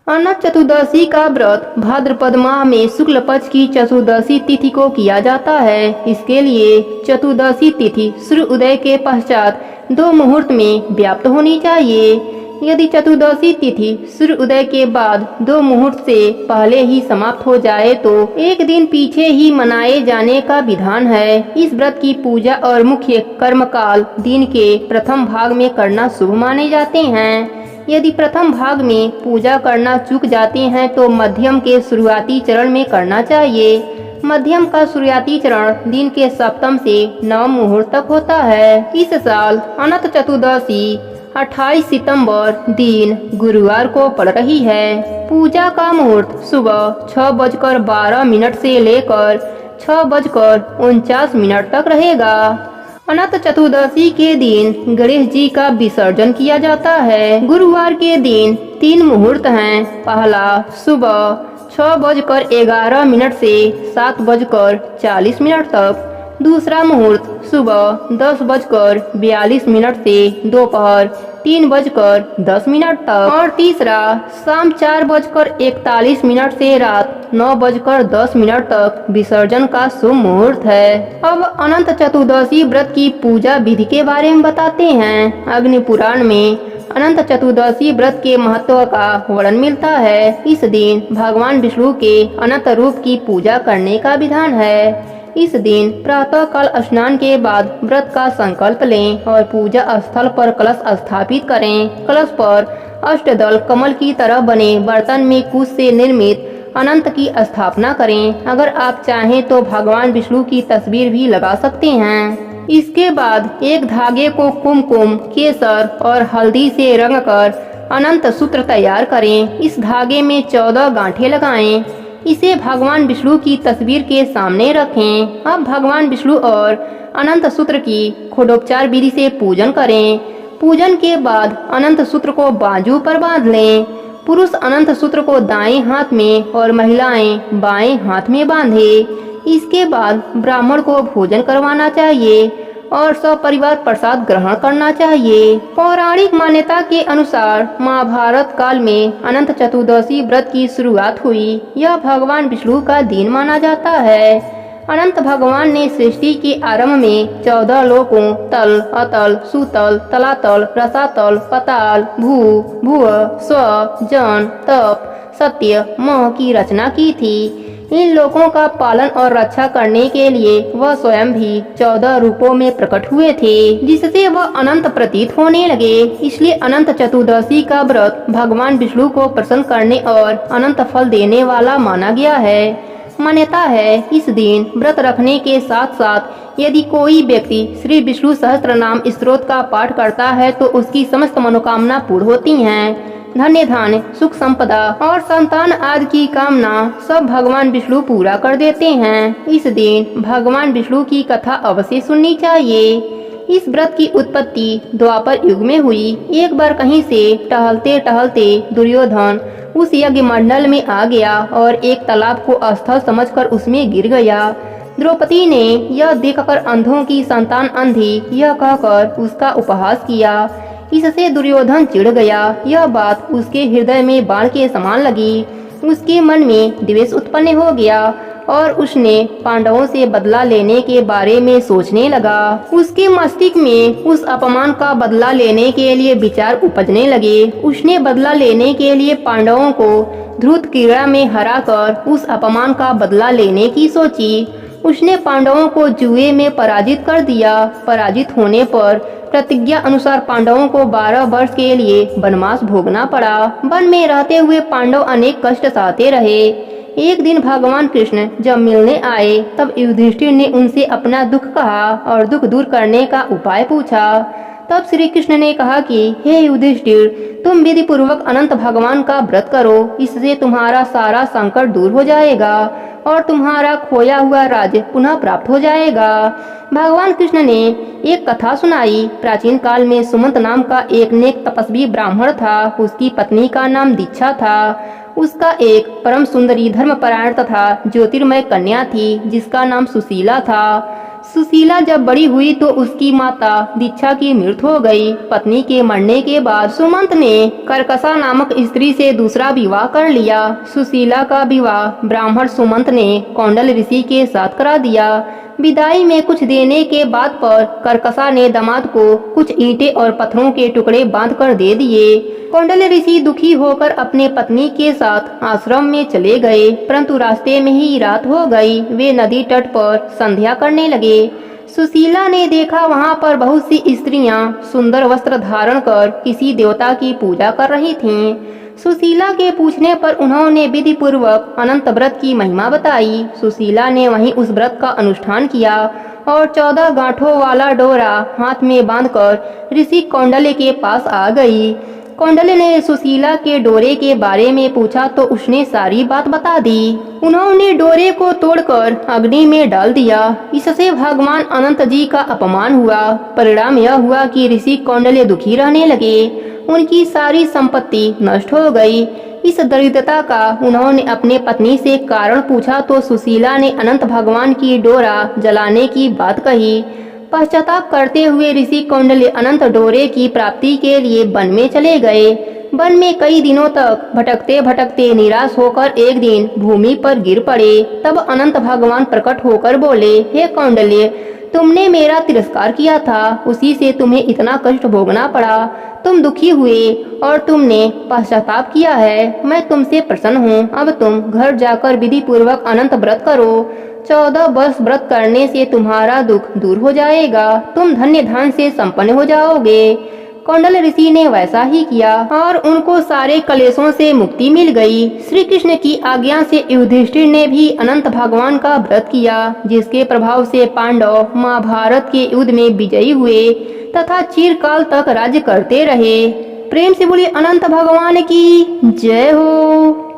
अनंत चतुर्दशी का व्रत भाद्रपद माह में शुक्ल पक्ष की चतुर्दशी तिथि को किया जाता है। इसके लिए चतुर्दशी तिथि सूर्य उदय के पश्चात 2 मुहूर्त में व्याप्त होनी चाहिए। यदि चतुर्दशी तिथि सूर्य उदय के बाद 2 मुहूर्त से पहले ही समाप्त हो जाए तो एक दिन पीछे ही मनाए जाने का विधान है। इस व्रत की पूजा और मुख्य कर्मकाल दिन के प्रथम भाग में करना शुभ माने जाते हैं। यदि प्रथम भाग में पूजा करना चूक जाते हैं तो मध्यम के शुरुआती चरण में करना चाहिए। मध्यम का शुरुआती चरण दिन के सप्तम से 9 मुहूर्त तक होता है। इस साल अनंत चतुर्दशी 28 सितंबर दिन गुरुवार को पड़ रही है। पूजा का मुहूर्त सुबह 6:12 से लेकर 6:49 तक रहेगा। अनंत चतुर्दशी के दिन गणेश जी का विसर्जन किया जाता है। गुरुवार के दिन 3 मुहूर्त हैं। पहला सुबह 6:11 से 7:40 तक। दूसरा मुहूर्त सुबह 10:42 से दोपहर 3:10 तक और तीसरा शाम 4:41 से रात 9:10 तक विसर्जन का शुभ मुहूर्त है। अब अनंत चतुर्दशी व्रत की पूजा विधि के बारे में बताते हैं। अग्नि पुराण में अनंत चतुर्दशी व्रत के महत्व का वर्णन मिलता है। इस दिन भगवान विष्णु के अनंत रूप की पूजा करने का विधान है। इस दिन प्रातः काल स्नान के बाद व्रत का संकल्प लें और पूजा स्थल पर कलश स्थापित करें। कलश पर अष्टदल कमल की तरह बने बर्तन में कुश से निर्मित अनंत की स्थापना करें। अगर आप चाहें तो भगवान विष्णु की तस्वीर भी लगा सकते हैं। इसके बाद एक धागे को कुमकुम, केसर और हल्दी से रंगकर अनंत सूत्र तैयार करें। इस धागे में 14 गांठें लगाएं। इसे भगवान विष्णु की तस्वीर के सामने रखें। अब भगवान विष्णु और अनंत सूत्र की खोडोपचार विधि से पूजन करें। पूजन के बाद अनंत सूत्र को बाजू पर बांध लें। पुरुष अनंत सूत्र को दाएं हाथ में और महिलाएं बाएं हाथ में बांधें। इसके बाद ब्राह्मण को भोजन करवाना चाहिए और सपरिवार प्रसाद ग्रहण करना चाहिए। पौराणिक मान्यता के अनुसार महाभारत काल में अनंत चतुर्दशी व्रत की शुरुआत हुई। यह भगवान विष्णु का दिन माना जाता है। अनंत भगवान ने सृष्टि के आरंभ में 14 लोकों तल, अतल, सुतल, तलातल, रसातल, पताल, भू, भुव, स्व, जन, तप, सत्य, मोह की रचना की थी। इन लोगों का पालन और रक्षा करने के लिए वह स्वयं भी 14 रूपों में प्रकट हुए थे, जिससे वह अनंत प्रतीत होने लगे। इसलिए अनंत चतुर्दशी का व्रत भगवान विष्णु को प्रसन्न करने और अनंत फल देने वाला माना गया है। मान्यता है इस दिन व्रत रखने के साथ साथ यदि कोई व्यक्ति श्री विष्णु सहस्त्र नाम स्तोत्र का पाठ करता है तो उसकी समस्त मनोकामना पूर्ण होती हैं। धन्य धान्य, सुख संपदा और संतान आदि की कामना सब भगवान विष्णु पूरा कर देते हैं। इस दिन भगवान विष्णु की कथा अवश्य सुननी चाहिए। इस व्रत की उत्पत्ति द्वापर युग में हुई। एक बार कहीं से टहलते टहलते दुर्योधन उस यज्ञ मंडल में आ गया और एक तालाब को स्थल समझकर उसमें गिर गया। द्रौपदी ने यह देखकर अंधों की संतान अंधी यह कहकर उसका उपहास किया। इससे दुर्योधन चिढ़ गया। यह बात उसके हृदय में बाण के समान लगी। उसके मन में द्वेष उत्पन्न हो गया और उसने पांडवों से बदला लेने के बारे में सोचने लगा। उसके मस्तिष्क में उस अपमान का बदला लेने के लिए विचार उपजने लगे। उसने बदला लेने के लिए पांडवों को ध्रुत क्रीड़ा में हराकर उस अपमान का बदला लेने की सोची। उसने पांडवों को जुए में पराजित कर दिया। पराजित होने पर प्रतिज्ञा अनुसार पांडवों को 12 वर्ष के लिए वनवास भोगना पड़ा। वन में रहते हुए पांडव अनेक कष्ट सहते रहे। एक दिन भगवान कृष्ण जब मिलने आए तब युधिष्ठिर ने उनसे अपना दुख कहा और दुख दूर करने का उपाय पूछा। तब श्री कृष्ण ने कहा कि हे युधिष्ठिर, तुम विधि पूर्वक अनंत भगवान का व्रत करो। इससे तुम्हारा सारा संकट दूर हो जाएगा और तुम्हारा खोया हुआ राज्य पुनः प्राप्त हो जाएगा। भगवान कृष्ण ने एक कथा सुनाई। प्राचीन काल में सुमंत नाम का एक नेक तपस्वी ब्राह्मण था। उसकी पत्नी का नाम दीक्षा था। उसका एक परम सुंदरी धर्मपरायण तथा ज्योतिर्मय कन्या थी जिसका नाम सुशीला था। सुशीला जब बड़ी हुई तो उसकी माता दीक्षा की मृत्यु हो गई। पत्नी के मरने के बाद सुमंत ने करकसा नामक स्त्री से दूसरा विवाह कर लिया। सुशीला का विवाह ब्राह्मण सुमंत ने कौंडल ऋषि के साथ करा दिया। विदाई में कुछ देने के बाद पर करकसा ने दामाद को कुछ ईंटें और पत्थरों के टुकड़े बांध कर दे दिए। कौंडल ऋषि दुखी होकर अपने पत्नी के साथ आश्रम में चले गए, परंतु रास्ते में ही रात हो गई। वे नदी तट पर संध्या करने लगे। सुशीला ने देखा वहां पर बहुत सी स्त्रियां सुंदर वस्त्र धारण कर किसी देवता की पूजा कर रही थीं। सुशीला के पूछने पर उन्होंने विधि पूर्वक अनंत व्रत की महिमा बताई। सुशीला ने वहीं उस व्रत का अनुष्ठान किया और 14 गांठों वाला डोरा हाथ में बांधकर ऋषि कौंडल्य के पास आ गई। कौंडल्य ने सुशीला के डोरे के बारे में पूछा तो उसने सारी बात बता दी। उन्होंने डोरे को तोड़कर अग्नि में डाल दिया। इससे भगवान अनंत जी का अपमान हुआ। परिणाम यह हुआ कि ऋषि कौंडल्य दुखी रहने लगे। उनकी सारी संपत्ति नष्ट हो गई। इस दरिद्रता का उन्होंने अपने पत्नी से कारण पूछा तो सुशीला ने अनंत भगवान की डोरा जलाने की बात कही। पश्चाताप करते हुए ऋषि कौंडल्य अनंत डोरे की प्राप्ति के लिए वन में चले गए। वन में कई दिनों तक भटकते भटकते निराश होकर एक दिन भूमि पर गिर पड़े। तब अनंत भगवान प्रकट होकर बोले, हे कौंडल्य, तुमने मेरा तिरस्कार किया था, उसी से तुम्हें इतना कष्ट भोगना पड़ा। तुम दुखी हुए और तुमने पश्चाताप किया है। मैं तुमसे प्रसन्न हूँ। अब तुम घर जाकर विधि पूर्वक अनंत व्रत करो। 14 वर्ष व्रत करने से तुम्हारा दुख दूर हो जाएगा। तुम धन्य धन से संपन्न हो जाओगे। कौंडल ऋषि ने वैसा ही किया और उनको सारे कलेशों से मुक्ति मिल गई। श्री कृष्ण की आज्ञा से युधिष्ठिर ने भी अनंत भगवान का व्रत किया, जिसके प्रभाव से पांडव महाभारत के युद्ध में विजयी हुए तथा चिरकाल तक राज्य करते रहे। प्रेम से बोलिए अनंत भगवान की जय हो।